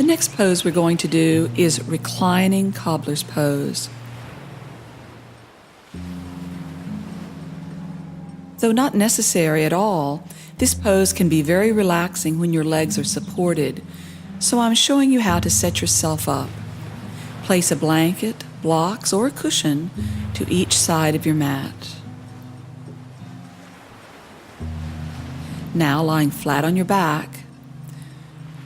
The next pose we're going to do is reclining cobbler's pose. Though not necessary at all, this pose can be very relaxing when your legs are supported, so I'm showing you how to set yourself up. Place a blanket, blocks, or a cushion to each side of your mat. Now, lying flat on your back,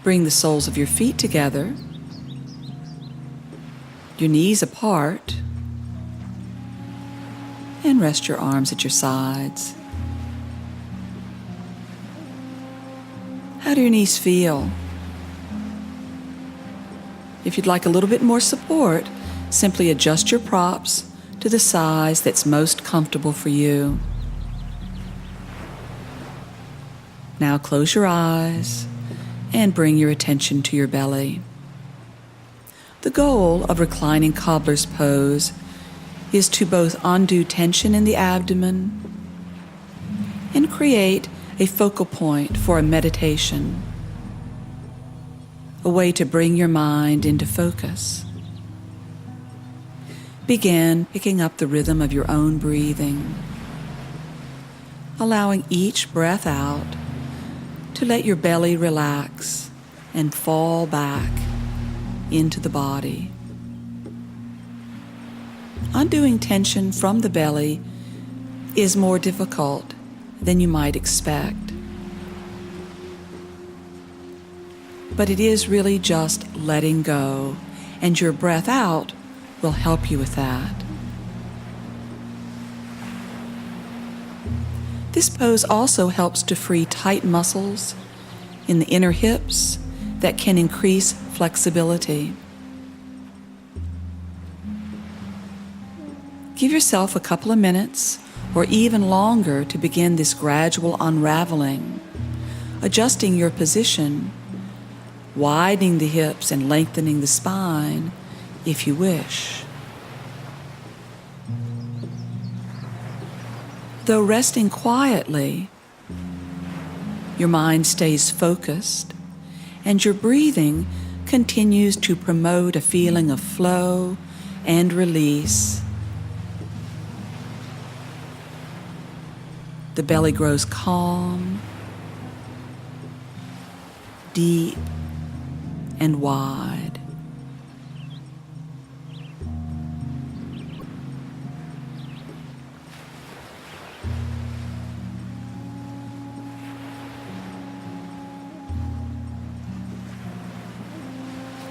bring the soles of your feet together, your knees apart, and rest your arms at your sides. How do your knees feel? If you'd like a little bit more support, simply adjust your props to the size that's most comfortable for you. Now close your eyes and bring your attention to your belly. The goal of reclining cobbler's pose is to both undo tension in the abdomen and create a focal point for a meditation, a way to bring your mind into focus. Begin picking up the rhythm of your own breathing, allowing each breath out to let your belly relax and fall back into the body. Undoing tension from the belly is more difficult than you might expect. But it is really just letting go, and your breath out will help you with that. This pose also helps to free tight muscles in the inner hips that can increase flexibility. Give yourself a couple of minutes or even longer to begin this gradual unraveling, adjusting your position, widening the hips and lengthening the spine if you wish. Though resting quietly, your mind stays focused and your breathing continues to promote a feeling of flow and release. The belly grows calm, deep, and wide.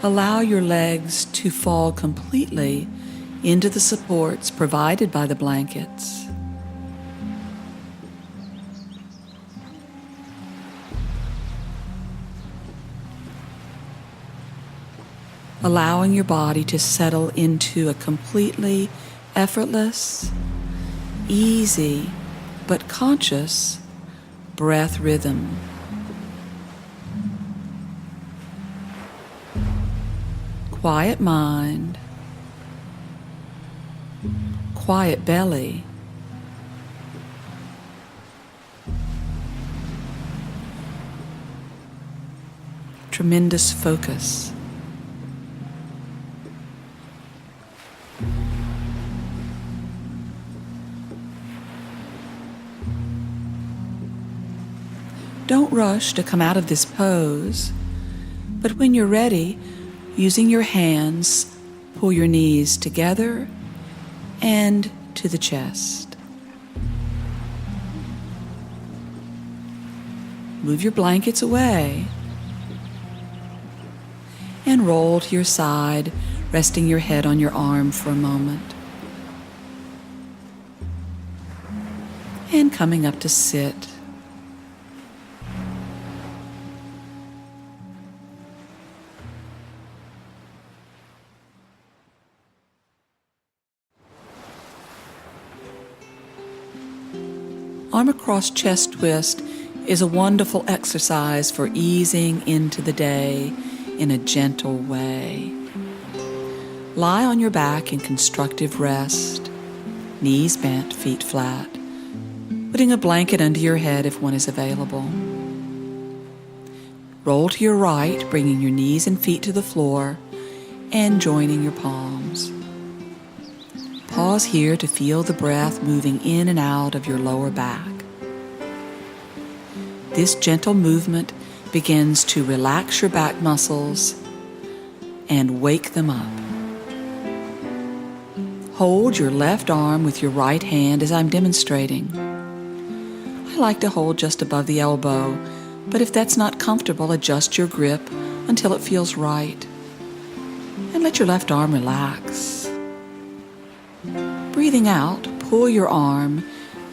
Allow your legs to fall completely into the supports provided by the blankets. Allowing your body to settle into a completely effortless, easy, but conscious breath rhythm. Quiet mind, quiet belly, tremendous focus. Don't rush to come out of this pose, but when you're ready, using your hands, pull your knees together and to the chest. Move your blankets away and roll to your side, resting your head on your arm for a moment. And coming up to sit. Arm across chest twist is a wonderful exercise for easing into the day in a gentle way. Lie on your back in constructive rest, knees bent, feet flat, putting a blanket under your head if one is available. Roll to your right, bringing your knees and feet to the floor and joining your palms. Pause here to feel the breath moving in and out of your lower back. This gentle movement begins to relax your back muscles and wake them up. Hold your left arm with your right hand as I'm demonstrating. I like to hold just above the elbow, but if that's not comfortable, adjust your grip until it feels right. And let your left arm relax. Breathing out, pull your arm,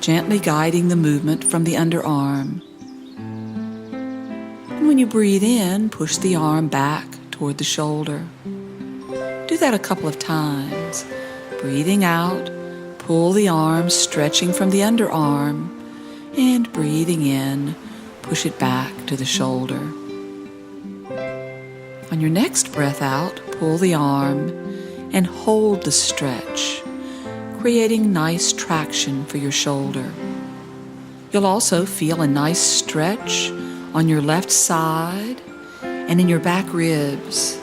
gently guiding the movement from the underarm. And when you breathe in, push the arm back toward the shoulder. Do that a couple of times. Breathing out, pull the arm, stretching from the underarm, and breathing in, push it back to the shoulder. On your next breath out, pull the arm and hold the stretch, creating nice traction for your shoulder. You'll also feel a nice stretch on your left side and in your back ribs.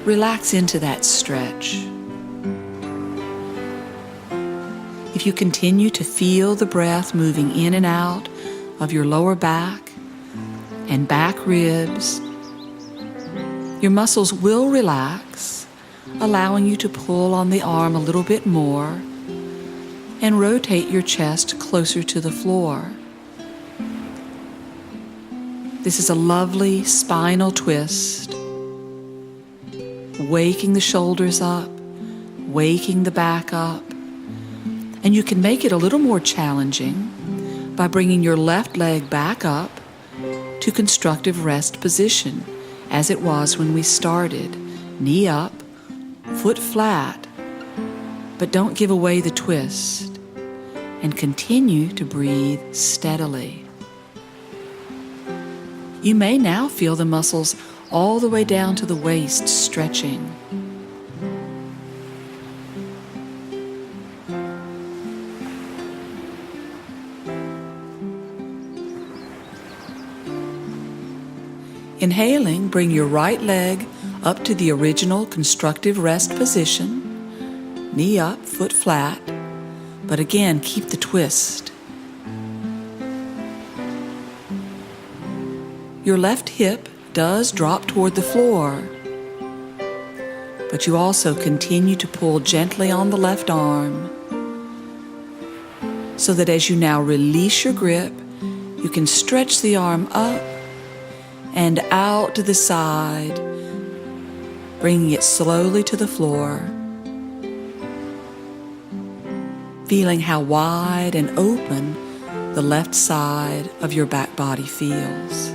Relax into that stretch. If you continue to feel the breath moving in and out of your lower back and back ribs, your muscles will relax, allowing you to pull on the arm a little bit more and rotate your chest closer to the floor. This is a lovely spinal twist, waking the shoulders up, waking the back up, and you can make it a little more challenging by bringing your left leg back up to constructive rest position, as it was when we started. Knee up, foot flat, but don't give away the twist, and continue to breathe steadily. You may now feel the muscles all the way down to the waist stretching. Inhaling, bring your right leg up to the original constructive rest position, knee up, foot flat, but again, keep the twist. Your left hip does drop toward the floor, but you also continue to pull gently on the left arm so that as you now release your grip, you can stretch the arm up and out to the side, bringing it slowly to the floor, feeling how wide and open the left side of your back body feels.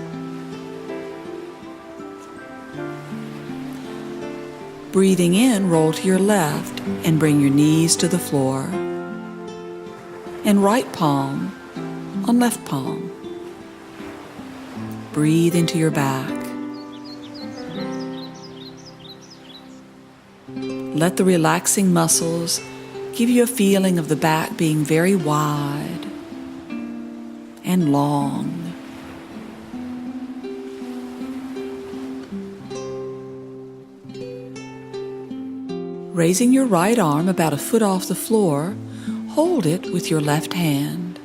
Breathing in, roll to your left and bring your knees to the floor, and right palm on left palm. Breathe into your back. Let the relaxing muscles give you a feeling of the back being very wide and long. Raising your right arm about a foot off the floor, hold it with your left hand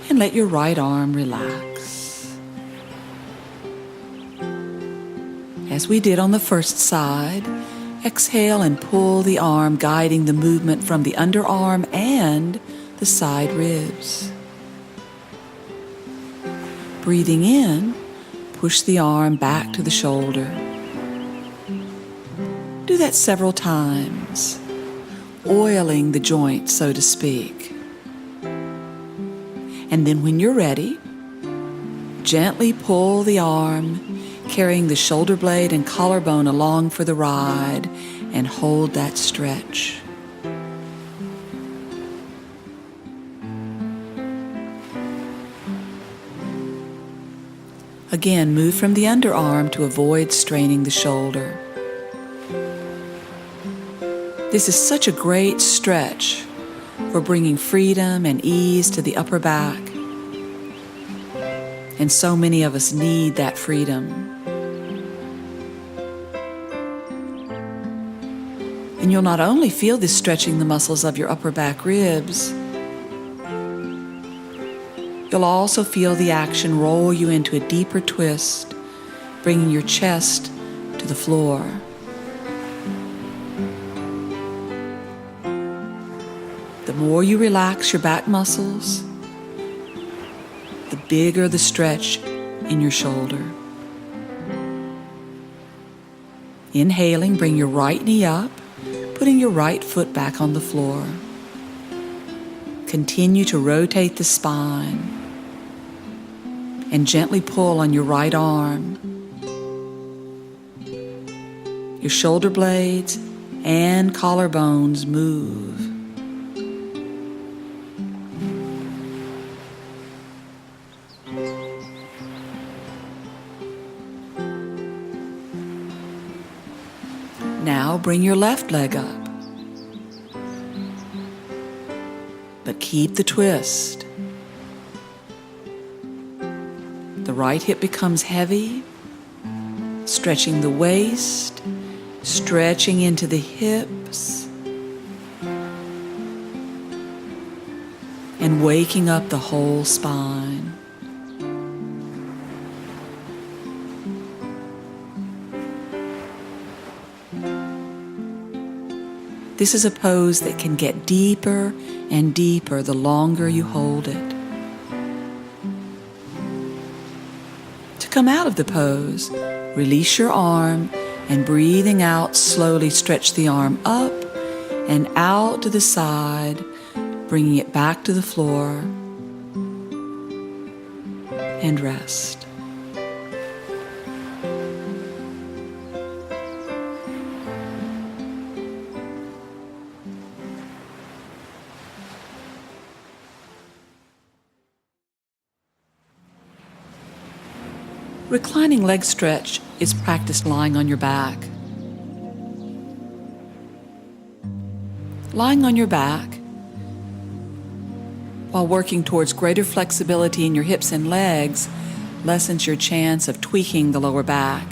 and let your right arm relax. As we did on the first side, exhale and pull the arm, guiding the movement from the underarm and the side ribs. Breathing in, push the arm back to the shoulder. Do that several times, oiling the joint, so to speak. And then when you're ready, gently pull the arm, carrying the shoulder blade and collarbone along for the ride, and hold that stretch. Again, move from the underarm to avoid straining the shoulder. This is such a great stretch for bringing freedom and ease to the upper back And so many of us need that freedom. And you'll not only feel this stretching the muscles of your upper back ribs, you'll also feel the action roll you into a deeper twist, bringing your chest to the floor. The more you relax your back muscles, the bigger the stretch in your shoulder. Inhaling, bring your right knee up, putting your right foot back on the floor. Continue to rotate the spine and gently pull on your right arm. Your shoulder blades and collarbones move. Now bring your left leg up, but keep the twist. The right hip becomes heavy, stretching the waist, stretching into the hips, and waking up the whole spine. This is a pose that can get deeper and deeper the longer you hold it. To come out of the pose, release your arm and breathing out, slowly stretch the arm up and out to the side, bringing it back to the floor, and rest. Reclining leg stretch is practiced lying on your back. Lying on your back while working towards greater flexibility in your hips and legs lessens your chance of tweaking the lower back.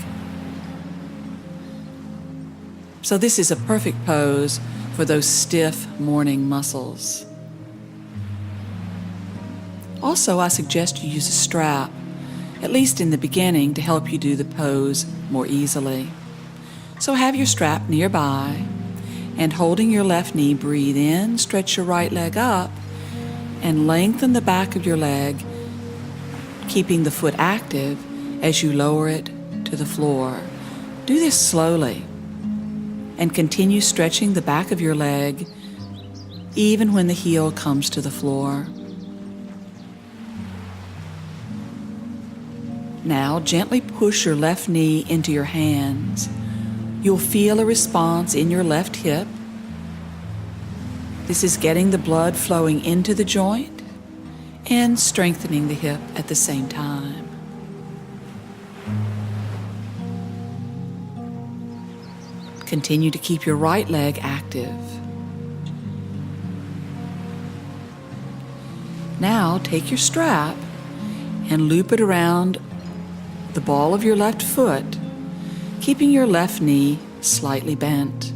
So this is a perfect pose for those stiff morning muscles. Also, I suggest you use a strap, at least in the beginning, to help you do the pose more easily. So have your strap nearby, and holding your left knee, breathe in, stretch your right leg up, and lengthen the back of your leg, keeping the foot active as you lower it to the floor. Do this slowly, and continue stretching the back of your leg even when the heel comes to the floor. Now gently push your left knee into your hands. You'll feel a response in your left hip. This is getting the blood flowing into the joint and strengthening the hip at the same time. Continue to keep your right leg active. Now take your strap and loop it around the ball of your left foot, keeping your left knee slightly bent.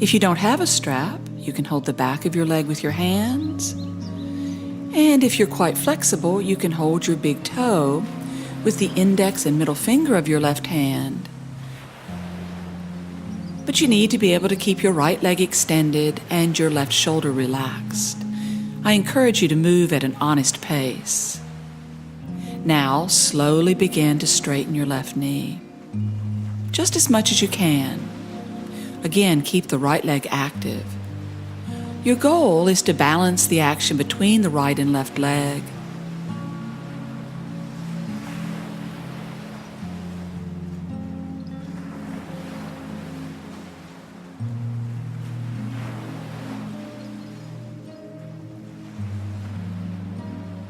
If you don't have a strap, you can hold the back of your leg with your hands. And if you're quite flexible, you can hold your big toe with the index and middle finger of your left hand. But you need to be able to keep your right leg extended and your left shoulder relaxed. I encourage you to move at an honest pace. Now, slowly begin to straighten your left knee, just as much as you can. Again, keep the right leg active. Your goal is to balance the action between the right and left leg.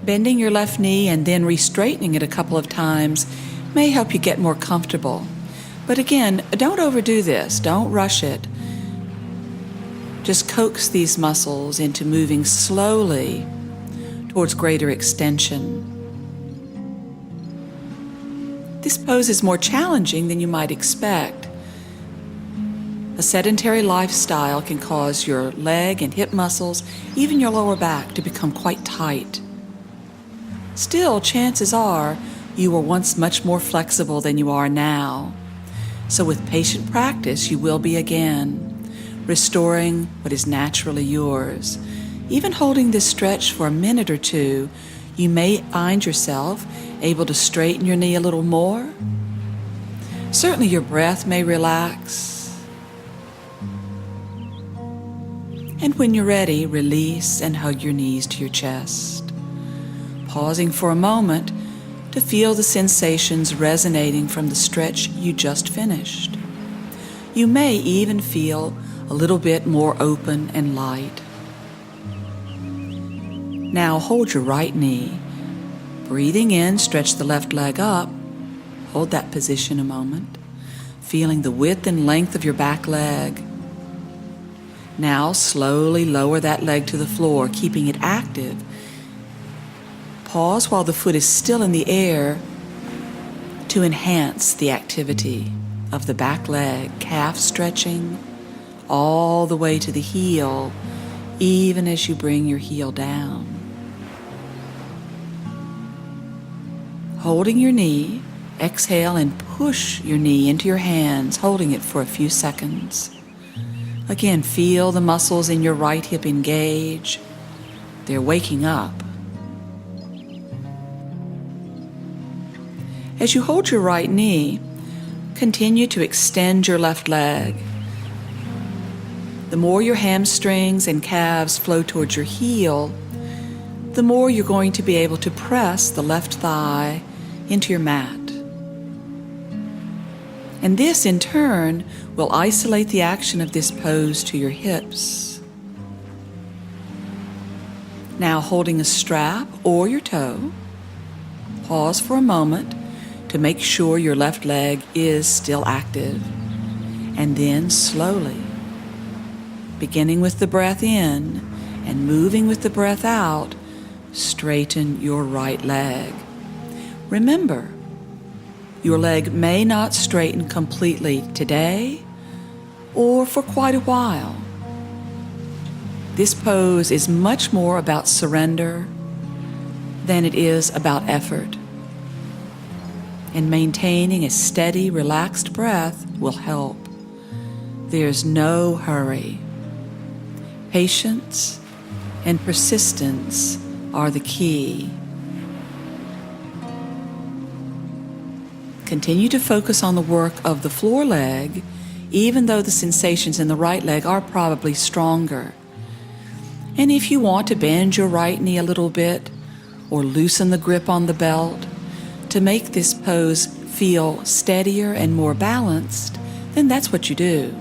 Bending your left knee and then re-straightening it a couple of times may help you get more comfortable. But again, don't overdo this. Don't rush it. Just coax these muscles into moving slowly towards greater extension. This pose is more challenging than you might expect. A sedentary lifestyle can cause your leg and hip muscles, even your lower back, to become quite tight. Still, chances are you were once much more flexible than you are now. So with patient practice, you will be again, restoring what is naturally yours. Even holding this stretch for a minute or two, you may find yourself able to straighten your knee a little more. Certainly your breath may relax. And when you're ready, release and hug your knees to your chest, pausing for a moment to feel the sensations resonating from the stretch you just finished. You may even feel a little bit more open and light. Now hold your right knee. Breathing in, stretch the left leg up. Hold that position a moment, feeling the width and length of your back leg. Now slowly lower that leg to the floor, keeping it active. Pause while the foot is still in the air to enhance the activity of the back leg, calf stretching all the way to the heel, even as you bring your heel down. Holding your knee, exhale and push your knee into your hands, holding it for a few seconds. Again, feel the muscles in your right hip engage. They're waking up. As you hold your right knee, continue to extend your left leg. The more your hamstrings and calves flow towards your heel, the more you're going to be able to press the left thigh into your mat. And this, in turn, will isolate the action of this pose to your hips. Now, holding a strap or your toe, pause for a moment to make sure your left leg is still active. And then slowly, beginning with the breath in and moving with the breath out, straighten your right leg. Remember, your leg may not straighten completely today or for quite a while. This pose is much more about surrender than it is about effort. And maintaining a steady, relaxed breath will help. There's no hurry. Patience and persistence are the key. Continue to focus on the work of the floor leg, even though the sensations in the right leg are probably stronger. And if you want to bend your right knee a little bit or loosen the grip on the belt to make this pose feel steadier and more balanced, then that's what you do.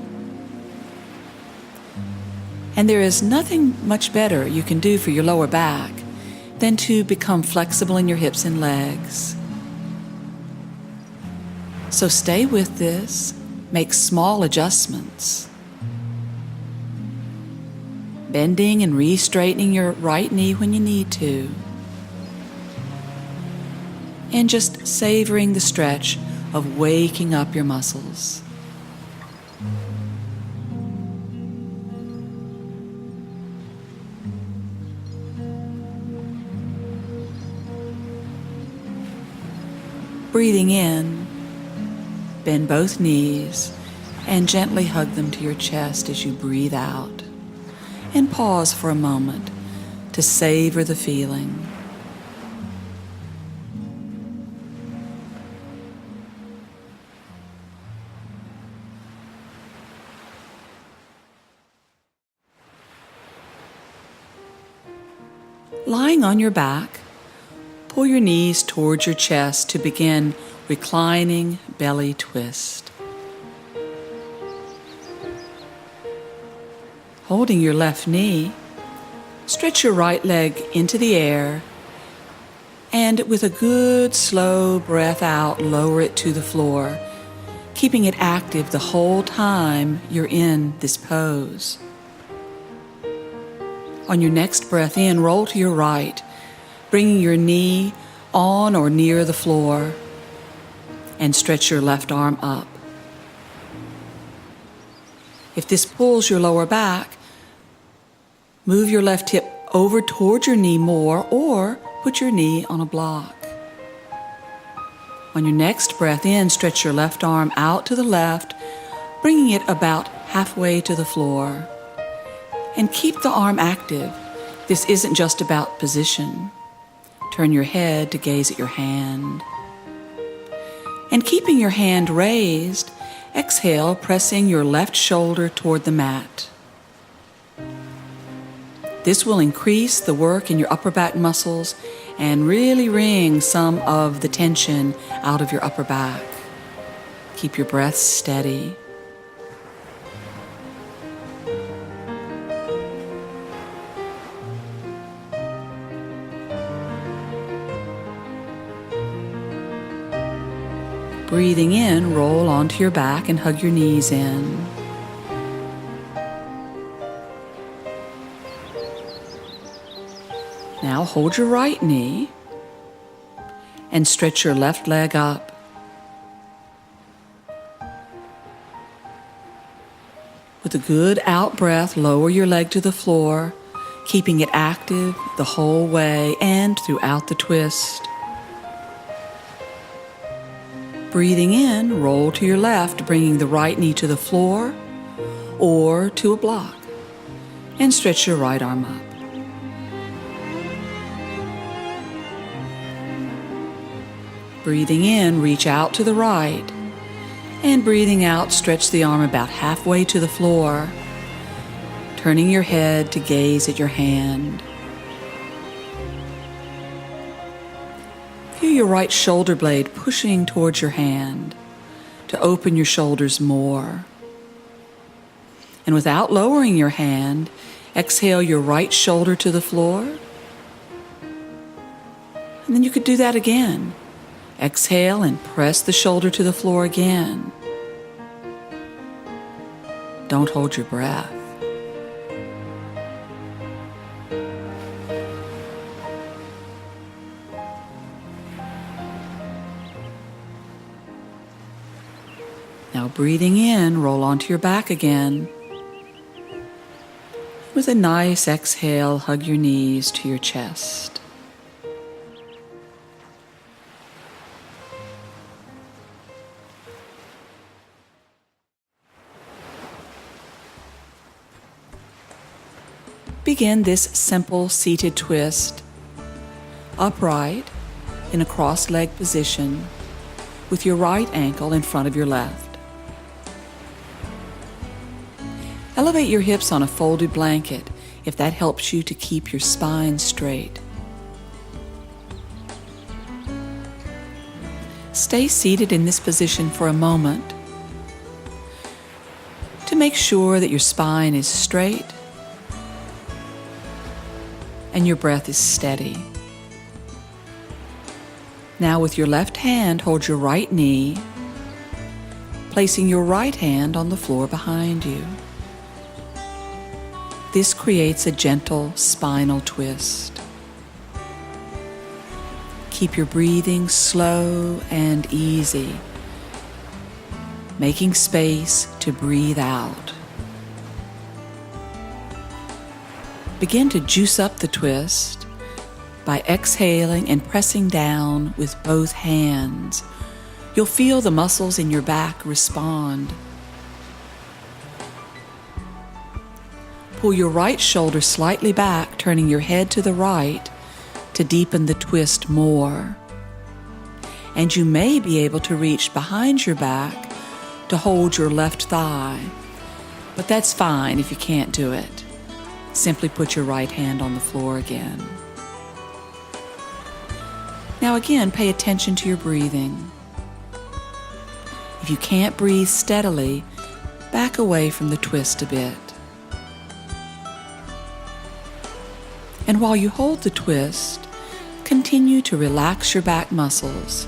And there is nothing much better you can do for your lower back than to become flexible in your hips and legs. So stay with this, make small adjustments. Bending and re-straightening your right knee when you need to. And just savoring the stretch of waking up your muscles. Breathing in, bend both knees and gently hug them to your chest as you breathe out. And pause for a moment to savor the feeling. Lying on your back, pull your knees towards your chest to begin reclining belly twist. Holding your left knee, stretch your right leg into the air and with a good slow breath out, lower it to the floor, keeping it active the whole time you're in this pose. On your next breath in, roll to your right, bringing your knee on or near the floor. and stretch your left arm up. If this pulls your lower back, move your left hip over toward your knee more, or put your knee on a block. On your next breath in, stretch your left arm out to the left, bringing it about halfway to the floor. And keep the arm active. This isn't just about position. Turn your head to gaze at your hand. And keeping your hand raised, exhale, pressing your left shoulder toward the mat. This will increase the work in your upper back muscles and really wring some of the tension out of your upper back. Keep your breath steady. Breathing in, roll onto your back and hug your knees in. Now hold your right knee and stretch your left leg up. With a good out breath, lower your leg to the floor, keeping it active the whole way and throughout the twist. Breathing in, roll to your left, bringing the right knee to the floor or to a block, and stretch your right arm up. Breathing in, reach out to the right, and breathing out, stretch the arm about halfway to the floor, turning your head to gaze at your hand. Feel your right shoulder blade pushing towards your hand to open your shoulders more. And without lowering your hand, exhale your right shoulder to the floor. And then you could do that again. Exhale and press the shoulder to the floor again. Don't hold your breath. Now breathing in, roll onto your back again. With a nice exhale, hug your knees to your chest. Begin this simple seated twist, upright in a cross-legged position with your right ankle in front of your left. Elevate your hips on a folded blanket if that helps you to keep your spine straight. Stay seated in this position for a moment to make sure that your spine is straight and your breath is steady. Now with your left hand, hold your right knee, placing your right hand on the floor behind you. This creates a gentle spinal twist. Keep your breathing slow and easy, making space to breathe out. Begin to juice up the twist by exhaling and pressing down with both hands. You'll feel the muscles in your back respond. Pull your right shoulder slightly back, turning your head to the right to deepen the twist more. And you may be able to reach behind your back to hold your left thigh, but that's fine if you can't do it. Simply put your right hand on the floor again. Now again, pay attention to your breathing. If you can't breathe steadily, back away from the twist a bit. And while you hold the twist, continue to relax your back muscles.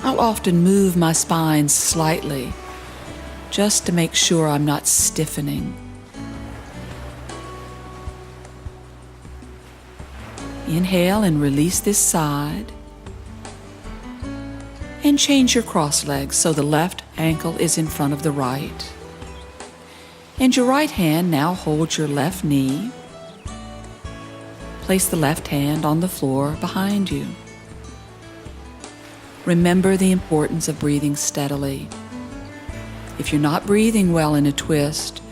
I'll often move my spine slightly, just to make sure I'm not stiffening. Inhale and release this side. And change your cross legs so the left ankle is in front of the right. And your right hand now holds your left knee. Place the left hand on the floor behind you. Remember the importance of breathing steadily. If you're not breathing well in a twist,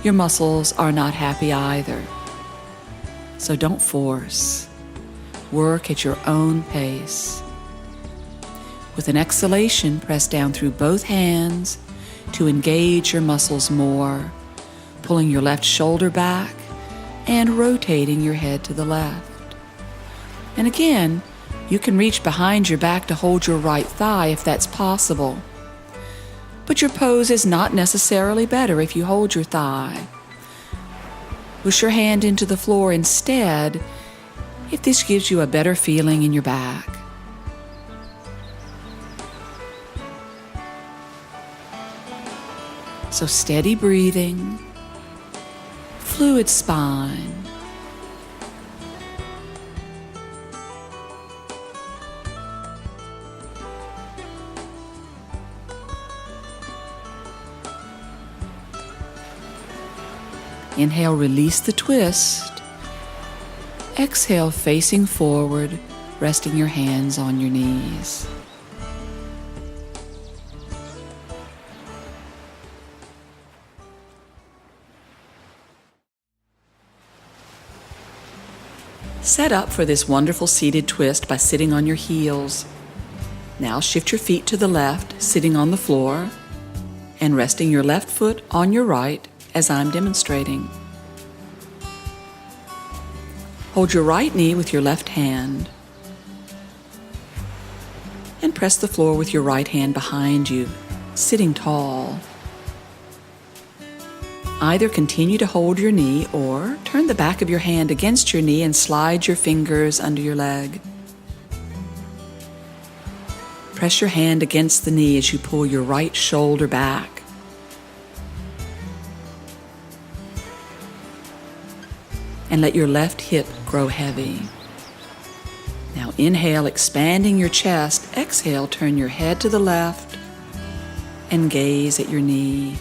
your muscles are not happy either. So don't force. Work at your own pace. With an exhalation, press down through both hands to engage your muscles more, pulling your left shoulder back and rotating your head to the left. And again, you can reach behind your back to hold your right thigh if that's possible. But your pose is not necessarily better if you hold your thigh. Push your hand into the floor instead if this gives you a better feeling in your back. So steady breathing, fluid spine. Inhale, release the twist. Exhale, facing forward, resting your hands on your knees. Set up for this wonderful seated twist by sitting on your heels. Now shift your feet to the left, sitting on the floor, and resting your left foot on your right as I'm demonstrating. Hold your right knee with your left hand and press the floor with your right hand behind you, sitting tall. Either continue to hold your knee or turn the back of your hand against your knee and slide your fingers under your leg. Press your hand against the knee as you pull your right shoulder back. And let your left hip grow heavy. Now inhale, expanding your chest. Exhale, turn your head to the left and gaze at your knee.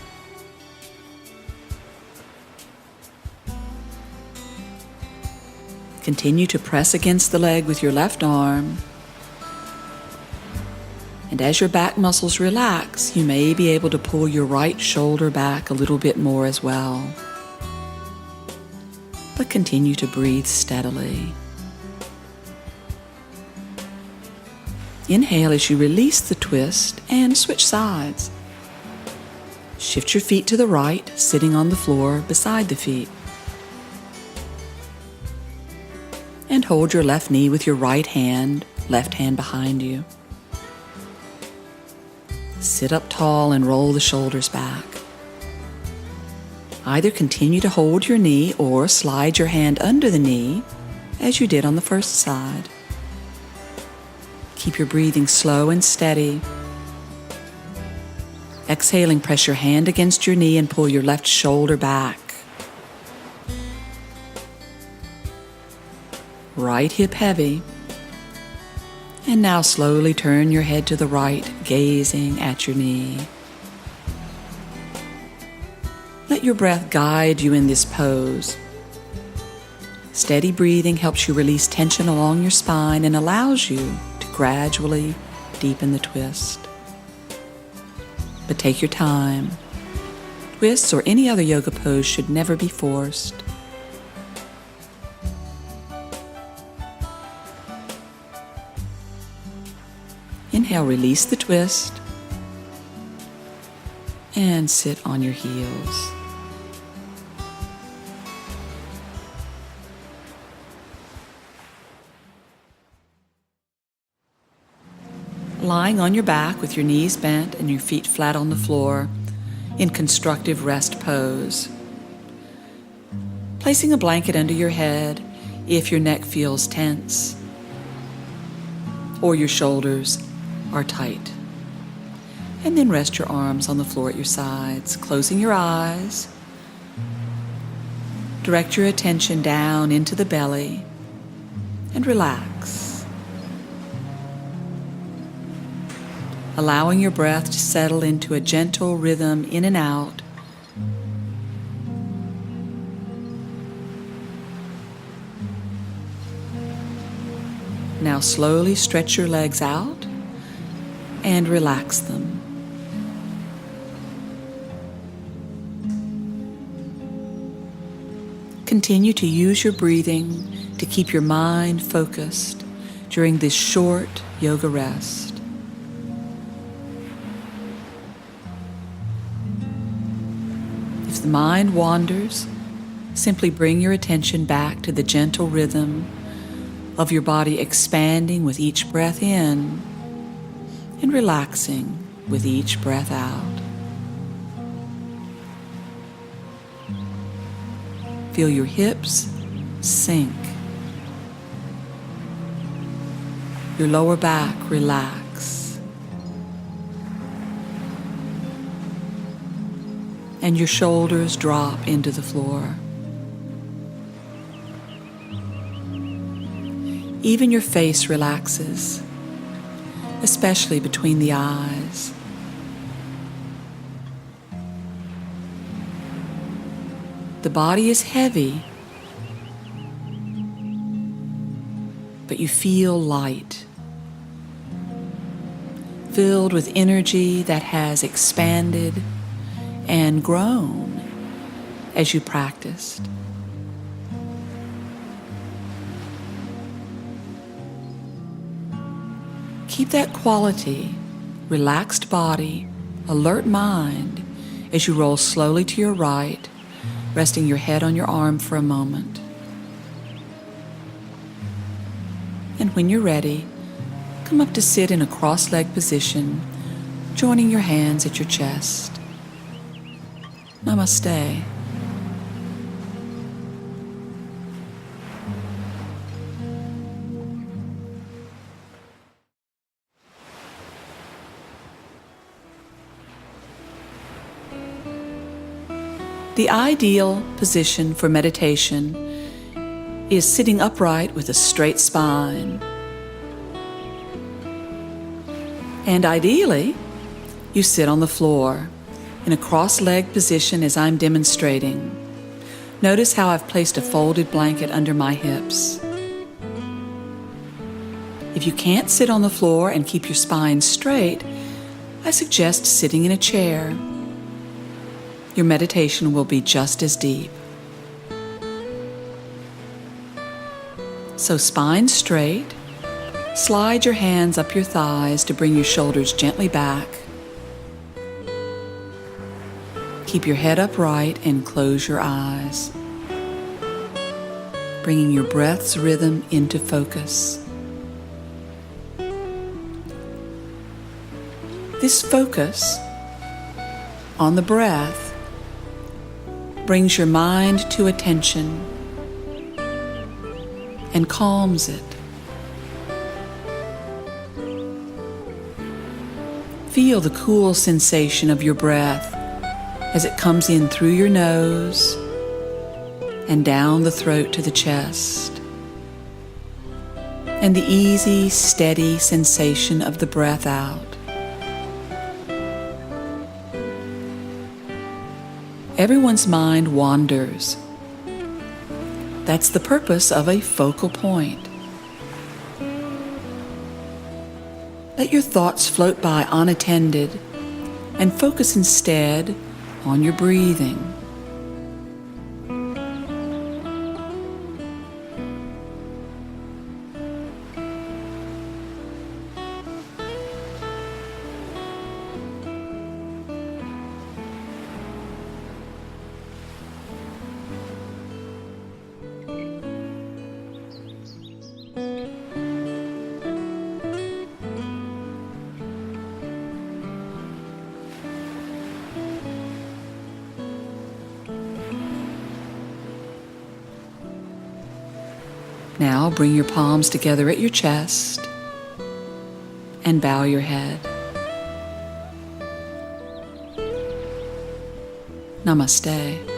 Continue to press against the leg with your left arm. And as your back muscles relax, you may be able to pull your right shoulder back a little bit more as well. But continue to breathe steadily. Inhale as you release the twist and switch sides. Shift your feet to the right, sitting on the floor beside the feet. And hold your left knee with your right hand, left hand behind you. Sit up tall and roll the shoulders back. Either continue to hold your knee or slide your hand under the knee as you did on the first side. Keep your breathing slow and steady. Exhaling, press your hand against your knee and pull your left shoulder back. Right hip heavy. And now slowly turn your head to the right, gazing at your knee. Let your breath guide you in this pose. Steady breathing helps you release tension along your spine and allows you to gradually deepen the twist. But take your time. Twists or any other yoga pose should never be forced. Inhale, release the twist, and sit on your heels. Lying on your back with your knees bent and your feet flat on the floor in constructive rest pose. Placing a blanket under your head if your neck feels tense or your shoulders are tight. And then rest your arms on the floor at your sides, closing your eyes. Direct your attention down into the belly and relax. allowing your breath to settle into a gentle rhythm in and out. Now slowly stretch your legs out and relax them. Continue to use your breathing to keep your mind focused during this short yoga rest. If the mind wanders, simply bring your attention back to the gentle rhythm of your body expanding with each breath in and relaxing with each breath out. Feel your hips sink, your lower back relax, and your shoulders drop into the floor. Even your face relaxes, especially between the eyes. The body is heavy, but you feel light, filled with energy that has expanded and grown as you practiced. Keep that quality, relaxed body, alert mind as you roll slowly to your right, resting your head on your arm for a moment. And when you're ready, come up to sit in a cross-legged position, joining your hands at your chest. Namaste. The ideal position for meditation is sitting upright with a straight spine. And ideally, you sit on the floor in a cross-legged position as I'm demonstrating. Notice how I've placed a folded blanket under my hips. If you can't sit on the floor and keep your spine straight, I suggest sitting in a chair. Your meditation will be just as deep. So spine straight, slide your hands up your thighs to bring your shoulders gently back. Keep your head upright and close your eyes, bringing your breath's rhythm into focus. This focus on the breath brings your mind to attention and calms it. Feel the cool sensation of your breath as it comes in through your nose and down the throat to the chest, and the easy, steady sensation of the breath out. Everyone's mind wanders. That's the purpose of a focal point. Let your thoughts float by unattended and focus instead on your breathing. Now bring your palms together at your chest and bow your head. Namaste.